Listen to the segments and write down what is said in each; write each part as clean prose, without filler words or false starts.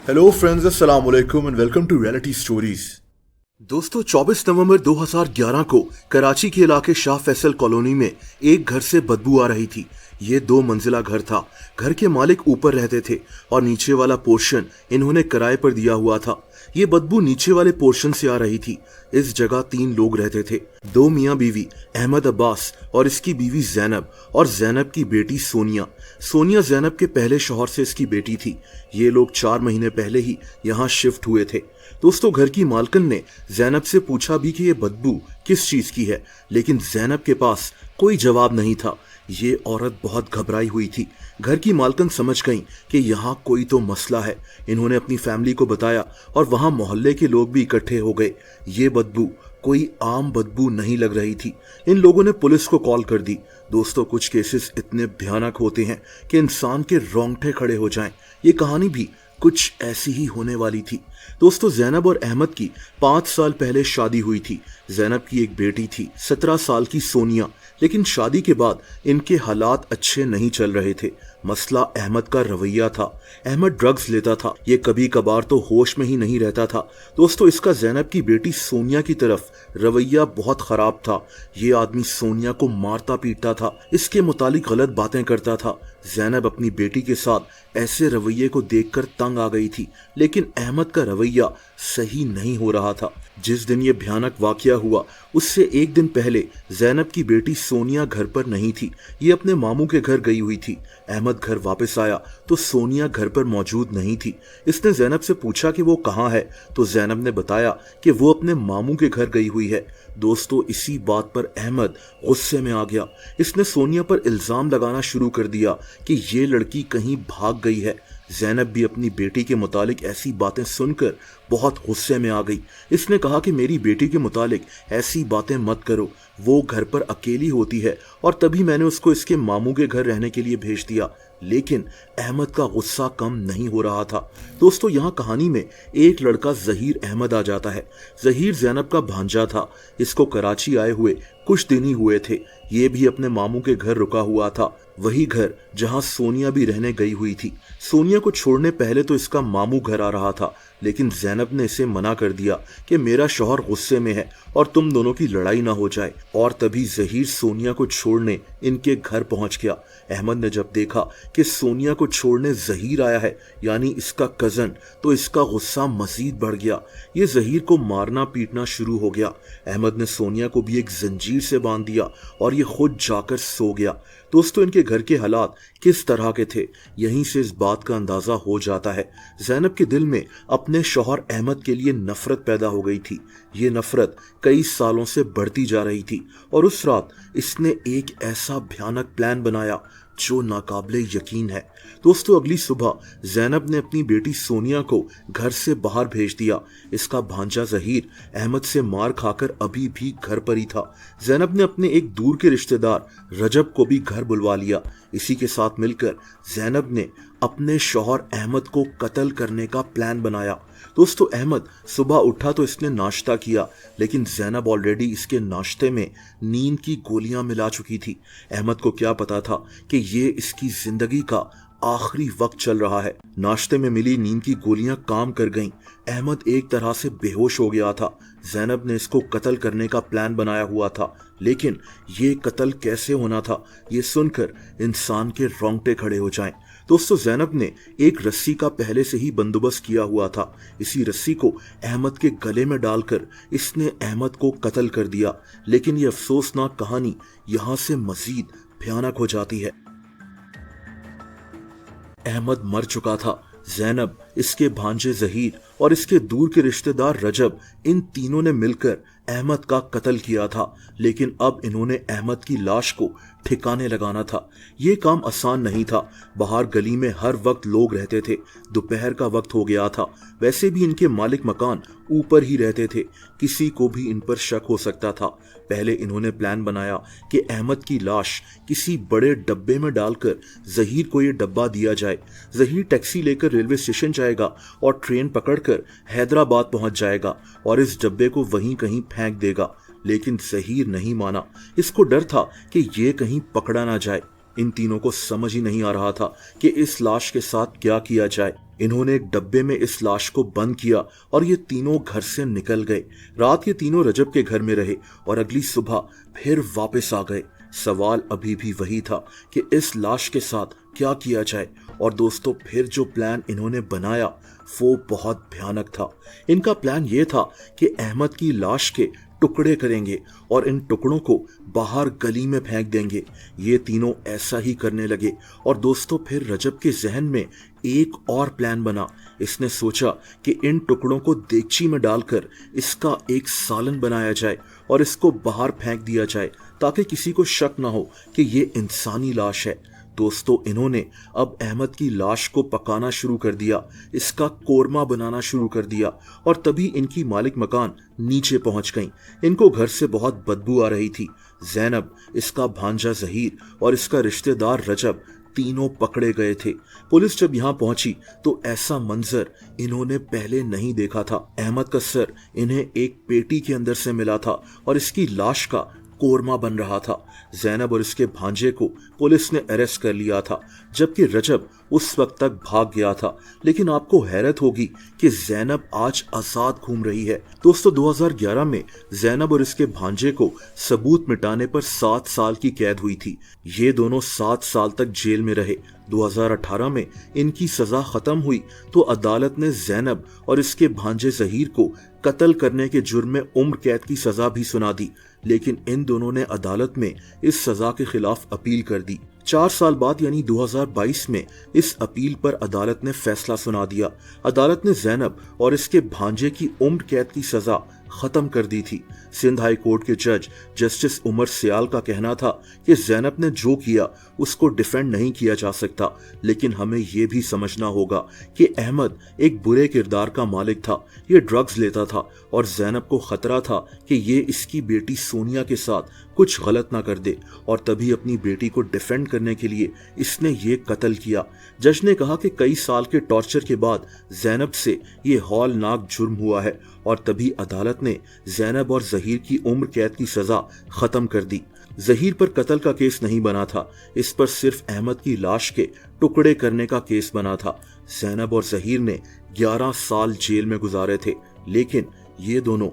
Hello friends, अस्सलाम वालेकुम and welcome to reality stories. दोस्तों, 24 नवंबर 2011 को कराची के इलाके शाह फैसल कॉलोनी में एक घर से बदबू आ रही थी। ये 2 मंजिला घर था। घर के मालिक ऊपर रहते थे और नीचे वाला पोर्शन इन्होंने किराए पर दिया हुआ था। ये बदबू नीचे वाले पोर्शन से आ रही थी। इस जगह 3 लोग रहते थे, 2 मियाँ बीवी, अहमद अब्बास और इसकी बीवी जैनब, और जैनब की बेटी सोनिया। सोनिया जैनब के पहले शौहर से इसकी बेटी थी। ये लोग 4 महीने पहले ही यहाँ शिफ्ट हुए थे। दोस्तों, घर की मालकिन ने जैनब से पूछा भी कि ये बदबू किस चीज की है, लेकिन जैनब के पास कोई जवाब नहीं था। ये औरत बहुत घबराई हुई थी। घर की मालकिन समझ गई कि यहाँ कोई तो मसला है। इन्होंने अपनी फैमिली को बताया और वहां मोहल्ले के लोग भी इकट्ठे हो गए। ये बदबू कोई आम बदबू नहीं लग रही थी। इन लोगों ने पुलिस को कॉल कर दी। दोस्तों, कुछ केसेस इतने भयानक होते हैं कि इंसान के रोंगटे खड़े हो जाएं। ये कहानी भी कुछ ऐसी ही होने वाली थी। दोस्तों, जैनब और अहमद की 5 साल पहले शादी हुई थी। जैनब की एक बेटी थी, 17 साल की सोनिया। लेकिन शादी के बाद इनके हालात अच्छे नहीं चल रहे थे। मसला अहमद का रवैया था। अहमद ड्रग्स लेता था। ये कभी कभार तो होश में ही नहीं रहता था। दोस्तों, इसका जैनब की बेटी सोनिया की तरफ रवैया बहुत खराब था। ये आदमी सोनिया को मारता पीटता था, इसके मुतालिक गलत बातें करता था। जैनब अपनी बेटी के साथ ऐसे रवैये को देखकर तंग आ गई थी, लेकिन अहमद का रवैया सही नहीं हो रहा था। जिस दिन ये भयानक वाकया हुआ, उससे एक दिन पहले जैनब की बेटी सोनिया घर पर नहीं थी। ये अपने मामू के घर गई हुई थी। अहमद घर वापस आया तो सोनिया घर पर मौजूद नहीं थी। इसने जैनब से पूछा कि वो कहाँ है, तो जैनब ने बताया कि वो अपने मामू के घर गई हुई है। दोस्तों, इसी बात पर अहमद गुस्से में आ गया। इसने सोनिया पर इल्जाम लगाना शुरू कर दिया कि ये लड़की कहीं भाग गई है। जैनब भी अपनी बेटी के मुतालिक ऐसी बातें सुनकर बहुत गुस्से में आ गई। इसने कहा कि मेरी बेटी के मुतालिक ऐसी बातें मत करो, वो घर पर अकेली होती है और तभी मैंने उसको इसके मामू के घर रहने के लिए भेज दिया। लेकिन अहमद का गुस्सा कम नहीं हो रहा था। दोस्तों, यहाँ कहानी में एक लड़का जहीर अहमद आ जाता है। जहीर जैनब का भांजा था। इसको कराची आए हुए कुछ दिन ही हुए थे। ये भी अपने मामू के घर रुका हुआ था, वही घर जहां सोनिया भी रहने गई हुई थी। सोनिया को छोड़ने पहले तो इसका मामू घर आ रहा था, लेकिन जैनब ने इसे मना कर दिया कि मेरा शौहर गुस्से में है और तुम दोनों की लड़ाई ना हो जाए। और तभी जहीर सोनिया को छोड़ने इनके घर पहुंच गया। अहमद ने जब देखा कि सोनिया को छोड़ने जहीर आया है, यानी इसका कजन, तो इसका गुस्सा मजीद बढ़ गया। ये जहीर को मारना पीटना शुरू हो गया। अहमद ने सोनिया को भी एक जंजीर से बांध दिया और ये खुद जाकर सो गया। दोस्तों, इनके घर के हालात किस तरह के थे, यहीं से इस बात का अंदाजा हो जाता है। जैनब के दिल में अपने शौहर अहमद के लिए नफरत पैदा हो गई थी। ये नफरत कई सालों से बढ़ती जा रही थी और उस रात इसने एक ऐसा भयानक प्लान बनाया जो नाकाबिले यकीन है। दोस्तों, अगली सुबह जैनब ने अपनी बेटी सोनिया को घर से बाहर भेज दिया। इसका भांजा जहीर अहमद से मार खाकर अभी भी घर पर ही था। जैनब ने अपने एक दूर के रिश्तेदार रजब को भी घर बुलवा लिया। इसी के साथ मिलकर जैनब ने अपने शौहर अहमद को कत्ल करने का प्लान बनाया। दोस्तों, अहमद सुबह उठा तो इसने नाश्ता किया, लेकिन जैनब ऑलरेडी इसके नाश्ते में नींद की गोलियां मिला चुकी थी। अहमद को क्या पता था कि ये इसकी जिंदगी का आखिरी वक्त चल रहा है। नाश्ते में मिली नींद की गोलियां काम कर गईं। अहमद एक तरह से बेहोश हो गया था। जैनब ने इसको कत्ल करने का प्लान बनाया हुआ था, लेकिन ये कत्ल कैसे होना था, ये सुनकर इंसान के रोंगटे खड़े हो जाएं। दोस्तों, जैनब ने एक रस्सी का पहले से ही बंदोबस्त किया हुआ था। इसी रस्सी को अहमद के गले में डालकर इसने अहमद को कत्ल कर दिया। लेकिन ये अफसोसनाक कहानी यहाँ से मजीद भयानक हो जाती है। अहमद मर चुका था। जैनब, इसके भांजे जहीर और इसके दूर के रिश्तेदार रजब, इन तीनों ने मिलकर अहमद का कत्ल किया था। लेकिन अब इन्होंने अहमद की लाश को ठिकाने लगाना था। ये काम आसान नहीं था। बाहर गली में हर वक्त लोग रहते थे। दोपहर का वक्त हो गया था। वैसे भी इनके मालिक मकान ऊपर ही रहते थे, किसी को भी इन पर शक हो सकता था। पहले इन्होंने प्लान बनाया कि अहमद की लाश किसी बड़े डब्बे में डालकर जहीर को ये डब्बा दिया जाए। जहीर टैक्सी लेकर रेलवे स्टेशन जाएगा और ट्रेन पकड़कर हैदराबाद पहुंच जाएगा और इस डब्बे को वहीं कहीं फेंक देगा। लेकिन जहीर नहीं माना। इसको डर था कि ये कहीं पकड़ा ना जाए। इन तीनों को समझ ही नहीं आ रहा था कि इस लाश के साथ क्या किया जाए। इन्होंने एक डब्बे में इस लाश को बंद किया और ये तीनों घर से निकल गए। रात ये तीनों रजब के घर में रहे और अगली सुबह फिर वापस आ गए। सवाल अभी भी वही था कि इस लाश के साथ क्या किया जाए। और दोस्तों, फिर जो प्लान इन्होंने बनाया वो बहुत भयानक था। इनका प्लान ये था कि अहमद की लाश के टुकड़े करेंगे और इन टुकड़ों को बाहर गली में फेंक देंगे। ये तीनों ऐसा ही करने लगे। और दोस्तों, फिर रजब के जहन में एक और प्लान बना। इसने सोचा कि इन टुकड़ों को देगची में डालकर इसका एक सालन बनाया जाए और इसको बाहर फेंक दिया जाए ताकि किसी को शक ना हो कि ये इंसानी लाश है। दोस्तों, इन्होंने अब अहमद की लाश को पकाना शुरू कर दिया, इसका कोरमा बनाना शुरू कर दिया। और तभी इनकी मालिक मकान नीचे पहुंच गईं। इनको घर से बहुत बदबू आ रही थी। जैनब, इसका भांजा जहीर और इसका रिश्तेदार रजब तीनों पकड़े गए थे। पुलिस जब यहाँ पहुंची तो ऐसा मंजर इन्होंने पहले नहीं देखा था। अहमद का सर इन्हें एक पेटी के अंदर से मिला था और इसकी लाश का कोरमा बन रहा था। जैनब और इसके भांजे को पुलिस ने अरेस्ट कर लिया था, जबकि रजब उस वक्त तक भाग गया था। लेकिन आपको हैरत होगी कि जैनब आज आजाद घूम रही है। दोस्तों, 2011 में जैनब और इसके भांजे को सबूत मिटाने पर 7 साल की कैद हुई थी। ये दोनों 7 साल तक जेल में रहे। 2018 में इनकी सजा खत्म हुई तो अदालत ने जैनब और इसके भांजे जहीर को कत्ल करने के जुर्म में उम्र कैद की सजा भी सुना दी। लेकिन इन दोनों ने अदालत में इस सजा के खिलाफ अपील कर दी। 4 साल बाद यानी 2022 में इस अपील पर अदालत ने फैसला सुना दिया। अदालत ने जैनब और इसके भांजे की उम्र कैद की सजा खत्म कर दी थी। सिंध हाई कोर्ट के जज जस्टिस उमर सियाल का कहना था कि जैनब ने जो किया उसको डिफेंड नहीं किया जा सकता, लेकिन हमें यह भी समझना होगा कि अहमद एक बुरे किरदार का मालिक था। ये ड्रग्स लेता था और जैनब को खतरा था कि ये इसकी बेटी सोनिया के साथ कुछ गलत ना कर दे, और तभी अपनी बेटी को डिफेंड करने के लिए इसने ये कत्ल किया। जज ने कहा कि कई साल के टॉर्चर के बाद जैनब से ये हौलनाक जुर्म हुआ है, और तभी अदालत ने जैनब और जहीर की उम्र कैद की सजा खत्म कर दी। जहीर पर कत्ल का केस नहीं बना था, इस पर सिर्फ अहमद की लाश के टुकड़े करने का केस बना था। जैनब और जहीर ने 11 साल जेल में गुजारे थे, लेकिन ये दोनों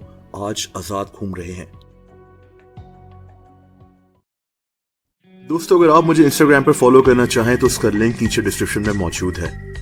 आज आजाद घूम रहे हैं। दोस्तों, अगर आप मुझे इंस्टाग्राम पर फॉलो करना चाहें तो उसका लिंक नीचे डिस्क्रिप्शन में मौजूद है।